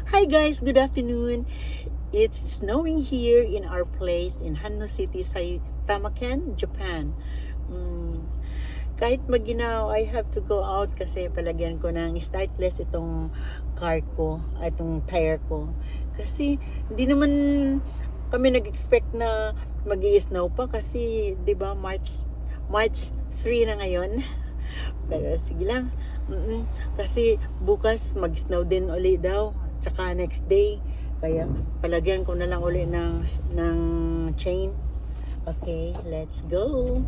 Hi guys, good afternoon. It's snowing here in our place in Hanno City, Tamaken, Japan. Kahit maginaw, I have to go out kasi palagyan ko ng startless itong car ko, itong tire ko. Kasi hindi naman kami nag-expect na mag-i-snow pa kasi 'di ba March 3 na ngayon. Pero sige lang. Kasi bukas mag-snow din uli daw. Tsaka next day. Kaya palagyan ko na lang uli ng chain. Okay, let's go.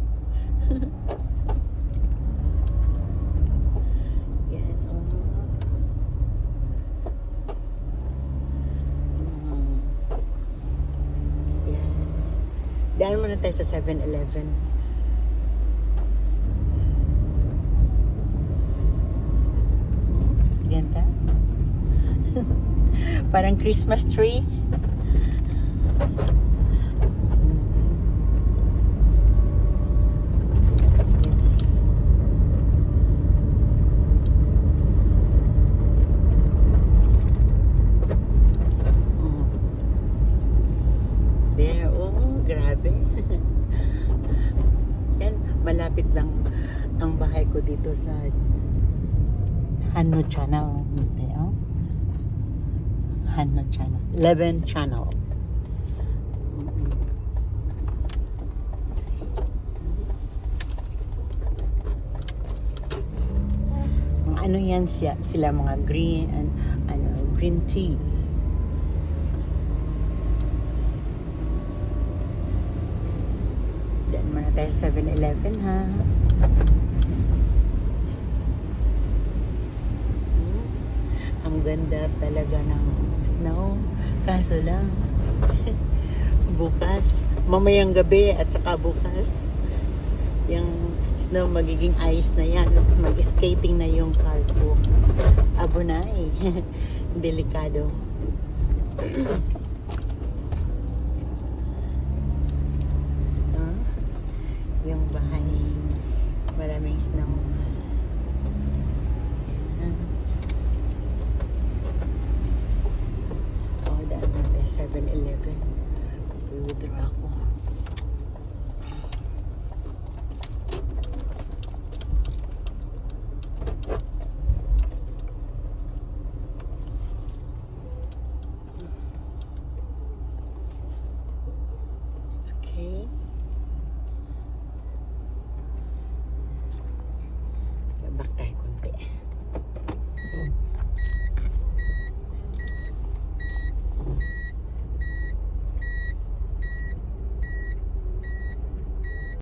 Yan. Yan. Daan muna tayo sa 7-Eleven. Ganda. Parang Christmas tree. Yes. There, oh, grabe. Yan, malapit lang ang bahay ko dito sa Hanno Channel. Ayan. Hanno Channel. 11 Channel. Ano yan sila mga green and green tea. Dan muna tayo 7-Eleven ha. Ang ganda talaga ng snow. Kaso lang, bukas, mamayang gabi at saka bukas, yung snow magiging ice na yan. Mag-skating na yung car ko. Abunay. Delikado. Yung bahay, maraming snow. Oh, daan natin 7-Eleven. Withdraw ako.